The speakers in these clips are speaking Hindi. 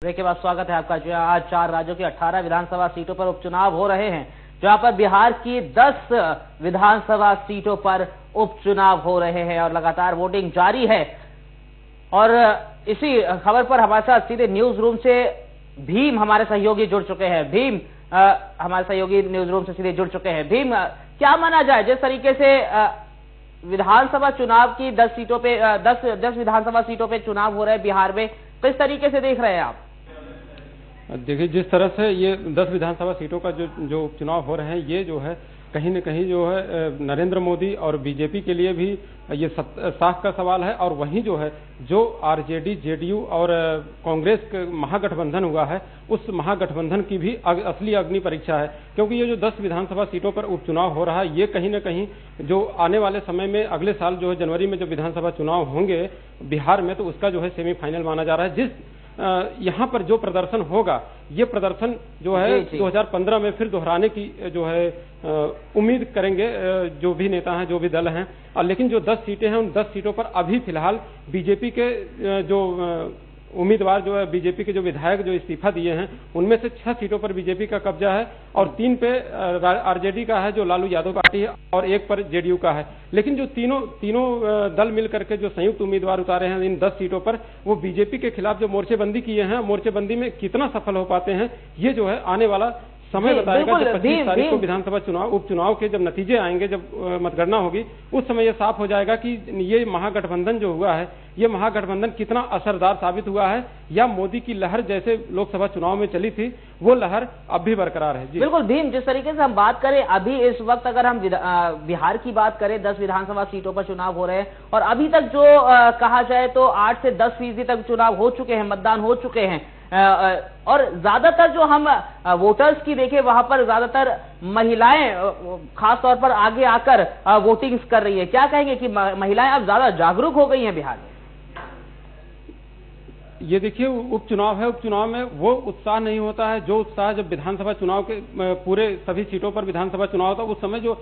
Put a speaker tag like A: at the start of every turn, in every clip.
A: ब्रेक के बाद स्वागत है आपका। जो आज 4 राज्यों की 18 विधानसभा सीटों पर उपचुनाव हो रहे हैं, जहां पर बिहार की 10 विधानसभा सीटों पर उपचुनाव हो रहे हैं और लगातार वोटिंग जारी है। और इसी खबर पर हमारे साथ सीधे न्यूज रूम से भीम हमारे सहयोगी जुड़ चुके हैं। भीम हमारे सहयोगी न्यूज रूम से सीधे जुड़ चुके हैं। भीम, क्या माना जाए, जिस तरीके से विधानसभा चुनाव की 10 सीटों पे 10 विधानसभा सीटों पे चुनाव हो रहे हैं बिहार में, किस तरीके से देख रहे हैं आप?
B: देखिए, जिस तरह से ये 10 विधानसभा सीटों का जो उपचुनाव हो रहे हैं, ये जो है कहीं न कहीं जो है नरेंद्र मोदी और बीजेपी के लिए भी ये साख का सवाल है। और वहीं जो है जो आरजेडी, जेडीयू और कांग्रेस का महागठबंधन हुआ है, उस महागठबंधन की भी असली अग्नि परीक्षा है। क्योंकि ये जो 10 विधानसभा सीटों पर उपचुनाव हो रहा है, ये कहीं न कहीं जो आने वाले समय में अगले साल जो है जनवरी में जो विधानसभा चुनाव होंगे बिहार में, तो उसका जो है सेमीफाइनल माना जा रहा है। जिस यहाँ पर जो प्रदर्शन होगा, ये प्रदर्शन जो है 2015 में फिर दोहराने की जो है उम्मीद करेंगे जो भी नेता हैं, जो भी दल हैं। और लेकिन जो 10 सीटें हैं, उन 10 सीटों पर अभी फिलहाल बीजेपी के जो उम्मीदवार जो है, बीजेपी के जो विधायक जो इस्तीफा दिए हैं, उनमें से 6 सीटों पर बीजेपी का कब्जा है और 3 पे आरजेडी का है जो लालू यादव पार्टी है, और 1 पर जेडीयू का है। लेकिन जो तीनों दल मिलकर के जो संयुक्त उम्मीदवार उतारे हैं इन 10 सीटों पर, वो बीजेपी के खिलाफ जो मोर्चेबंदी किए हैं, मोर्चेबंदी में कितना सफल हो पाते हैं, ये जो है आने वाला समय बताएगा। जब 25 तारीख को विधानसभा उपचुनाव के जब नतीजे आएंगे, जब मतगणना होगी, उस समय यह साफ हो जाएगा कि ये महागठबंधन जो हुआ है, ये महागठबंधन कितना असरदार साबित हुआ है, या मोदी की लहर जैसे लोकसभा चुनाव में चली थी, वो लहर अब भी बरकरार है। जी
A: बिल्कुल भीम, जिस तरीके से हम बात करें अभी इस वक्त, अगर हम बिहार की बात करें, 10 विधानसभा सीटों पर चुनाव हो रहे हैं और अभी तक जो कहा जाए तो 8 से 10% तक चुनाव हो चुके हैं, मतदान हो चुके हैं। और ज्यादातर जो हम वोटर्स की देखें, वहां पर ज्यादातर महिलाएं खास तौर पर आगे आकर वोटिंग कर रही है। क्या कहेंगे कि महिलाएं अब ज्यादा जागरूक हो गई हैं बिहार में?
B: ये देखिए, उपचुनाव है, उपचुनाव में वो उत्साह नहीं होता है जो उत्साह जब विधानसभा चुनाव के पूरे सभी सीटों पर विधानसभा चुनाव होता है। उस समय जो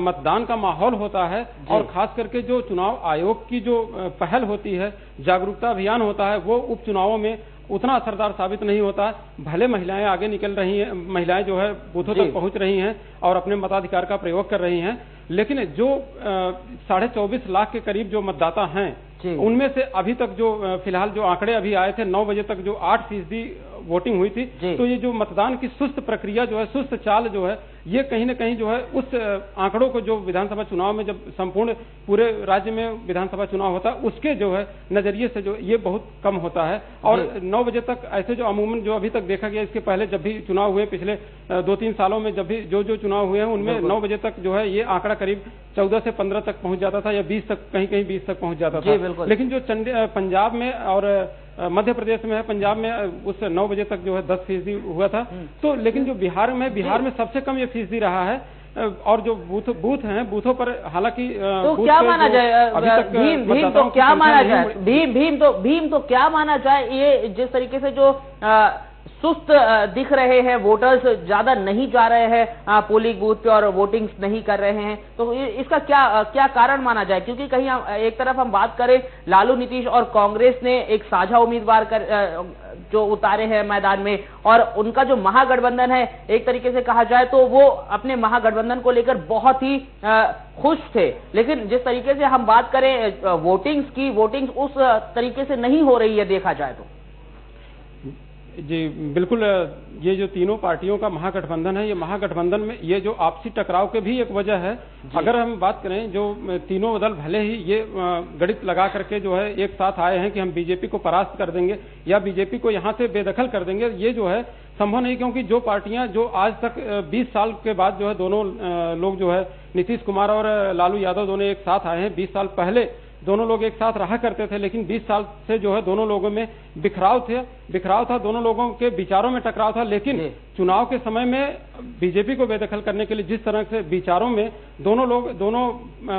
B: मतदान का माहौल होता है और खास करके जो चुनाव आयोग की जो पहल होती है, जागरूकता अभियान होता है, वो उपचुनावों में उतना असरदार साबित नहीं होता। भले महिलाएं आगे निकल रही हैं, महिलाएं जो है बूथों तक पहुंच रही हैं और अपने मताधिकार का प्रयोग कर रही हैं, लेकिन जो 24.5 लाख के करीब जो मतदाता हैं, उनमें से अभी तक जो फिलहाल जो आंकड़े अभी आए थे, 9 बजे तक जो 8% वोटिंग हुई थी। तो ये जो मतदान की सुस्त प्रक्रिया जो है, सुस्त चाल जो है, ये कहीं न कहीं जो है उस आंकड़ों को जो विधानसभा चुनाव में जब संपूर्ण पूरे राज्य में विधानसभा चुनाव होता है, उसके जो है नजरिए से जो ये बहुत कम होता है। और 9 बजे तक ऐसे जो अमूमन जो अभी तक देखा गया, इसके पहले जब भी चुनाव हुए पिछले 2-3 सालों में, जब भी जो चुनाव हुए हैं, उनमें 9 बजे तक जो है ये आंकड़ा करीब 14 से 15 तक पहुंच जाता था, या 20 तक, कहीं 20 तक पहुंच जाता था। लेकिन जो पंजाब में और मध्य प्रदेश में है, पंजाब में उस 9 बजे तक जो है 10% हुआ था। तो लेकिन जो बिहार में सबसे कम ये फीसदी रहा है। और जो बूथ हैं, बूथों पर हालांकि
A: तो क्या माना जाए भीम तो क्या माना जाए भीम तो क्या माना जाए, ये जिस तरीके से जो सुस्त दिख रहे हैं, वोटर्स ज्यादा नहीं जा रहे हैं पोलिंग बूथ पे और वोटिंग नहीं कर रहे हैं, तो इसका क्या कारण माना जाए? क्योंकि कहीं एक तरफ हम बात करें, लालू, नीतीश और कांग्रेस ने एक साझा उम्मीदवार जो उतारे हैं मैदान में, और उनका जो महागठबंधन है, एक तरीके से कहा जाए तो वो अपने महागठबंधन को लेकर बहुत ही खुश थे। लेकिन जिस तरीके से हम बात करें वोटिंग्स उस तरीके से नहीं हो रही है देखा जाए तो।
B: जी बिल्कुल, ये जो तीनों पार्टियों का महागठबंधन है, ये महागठबंधन में ये जो आपसी टकराव के भी एक वजह है। अगर हम बात करें, जो तीनों दल भले ही ये गणित लगा करके जो है एक साथ आए हैं कि हम बीजेपी को परास्त कर देंगे या बीजेपी को यहाँ से बेदखल कर देंगे, ये जो है संभव नहीं। क्योंकि जो पार्टियां जो आज तक 20 साल के बाद जो है दोनों लोग जो है नीतीश कुमार और लालू यादव दोनों एक साथ आए हैं। 20 साल पहले दोनों लोग एक साथ रहा करते थे, लेकिन 20 साल से जो है दोनों लोगों में बिखराव था, दोनों लोगों के विचारों में टकराव था। लेकिन चुनाव के समय में बीजेपी को बेदखल करने के लिए जिस तरह से विचारों में दोनों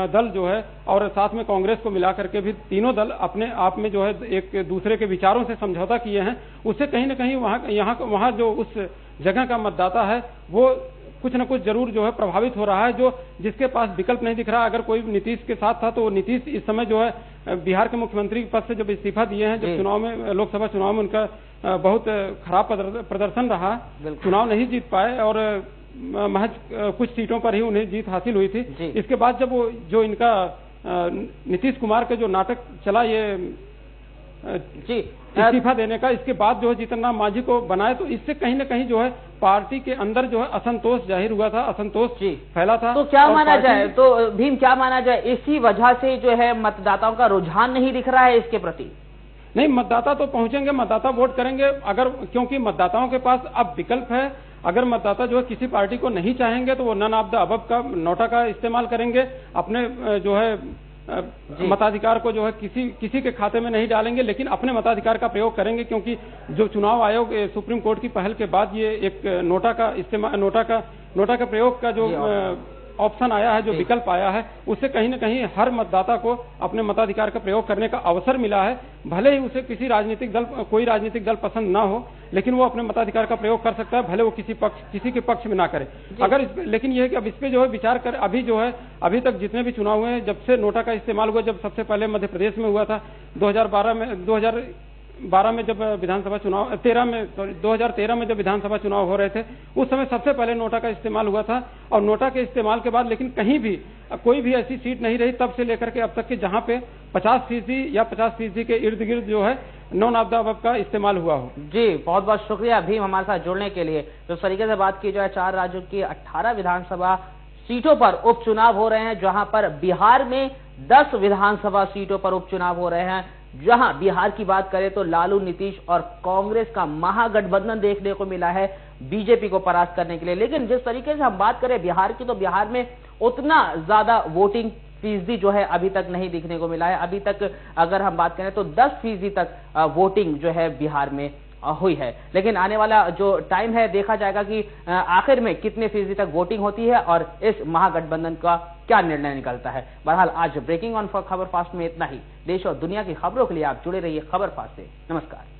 B: दल जो है, और साथ में कांग्रेस को मिला करके भी तीनों दल अपने आप में जो है एक दूसरे के विचारों से समझौता किए हैं, उससे कहीं न कहीं वहां जो उस जगह का मतदाता है, वो कुछ न कुछ जरूर जो है प्रभावित हो रहा है। जो जिसके पास विकल्प नहीं दिख रहा, अगर कोई नीतीश के साथ था तो नीतीश इस समय जो है बिहार के मुख्यमंत्री पद से जब इस्तीफा दिए हैं, जब चुनाव में लोकसभा चुनाव में उनका बहुत खराब प्रदर्शन रहा, चुनाव नहीं जीत पाए और महज कुछ सीटों पर ही उन्हें जीत हासिल हुई थी। इसके बाद जब वो जो इनका नीतीश कुमार का जो नाटक चला ये इस्तीफा देने का, इसके बाद जो है जीतन राम मांझी को बनाए, तो इससे कहीं न कहीं जो है पार्टी के अंदर जो है असंतोष जाहिर हुआ था, असंतोष फैला था।
A: तो क्या माना जाए, तो भीम क्या माना जाए, इसी वजह से जो है मतदाताओं का रुझान नहीं दिख रहा है इसके प्रति?
B: नहीं, मतदाता तो पहुंचेंगे, मतदाता वोट करेंगे, अगर क्योंकि मतदाताओं के पास अब विकल्प है। अगर मतदाता जो है किसी पार्टी को नहीं चाहेंगे तो वो नन ऑफ द अबव का नोटा का इस्तेमाल करेंगे, अपने जो है मताधिकार को जो है किसी के खाते में नहीं डालेंगे, लेकिन अपने मताधिकार का प्रयोग करेंगे, क्योंकि जो चुनाव आयोग सुप्रीम कोर्ट की पहल के बाद ये एक नोटा का इस्तेमाल, नोटा का प्रयोग का जो ऑप्शन आया है, जो विकल्प आया है, उससे कहीं न कहीं हर मतदाता को अपने मताधिकार का प्रयोग करने का अवसर मिला है। भले ही उसे कोई राजनीतिक दल पसंद ना हो, लेकिन वो अपने मताधिकार का प्रयोग कर सकता है, भले वो किसी के पक्ष में ना करे। लेकिन यह है कि अब इस पे जो है विचार कर, अभी तक जितने भी चुनाव हुए हैं, जब से नोटा का इस्तेमाल हुआ, जब सबसे पहले मध्य प्रदेश में हुआ था 2012 में जब विधानसभा चुनाव 2013 में जब विधानसभा चुनाव हो रहे थे, उस समय सबसे पहले नोटा का इस्तेमाल हुआ था। और नोटा के इस्तेमाल के बाद लेकिन कहीं भी कोई भी ऐसी सीट नहीं रही तब से लेकर के अब तक के जहां पे 50% या 50% के इर्द गिर्द जो है नॉन ऑफ द अबव का इस्तेमाल हुआ हो।
A: जी, बहुत बहुत शुक्रिया भीम हमारे साथ जुड़ने के लिए। तो इस तरीके से बात की जाए, 4 राज्यों की 18 विधानसभा सीटों पर उपचुनाव हो रहे हैं, जहां पर बिहार में 10 विधानसभा सीटों पर उपचुनाव हो रहे हैं। जहां बिहार की बात करें तो लालू, नीतीश और कांग्रेस का महागठबंधन देखने को मिला है बीजेपी को परास्त करने के लिए। लेकिन जिस तरीके से हम बात करें बिहार की, तो बिहार में उतना ज्यादा वोटिंग फीसदी जो है अभी तक नहीं दिखने को मिला है। अभी तक अगर हम बात करें तो 10% तक वोटिंग जो है बिहार में हुई है। लेकिन आने वाला जो टाइम है देखा जाएगा कि आखिर में कितने फीसदी तक वोटिंग होती है और इस महागठबंधन का क्या निर्णय निकलता है। बहरहाल आज ब्रेकिंग ऑन खबर फास्ट में इतना ही। देश और दुनिया की खबरों के लिए आप जुड़े रहिए खबर फास्ट से। नमस्कार।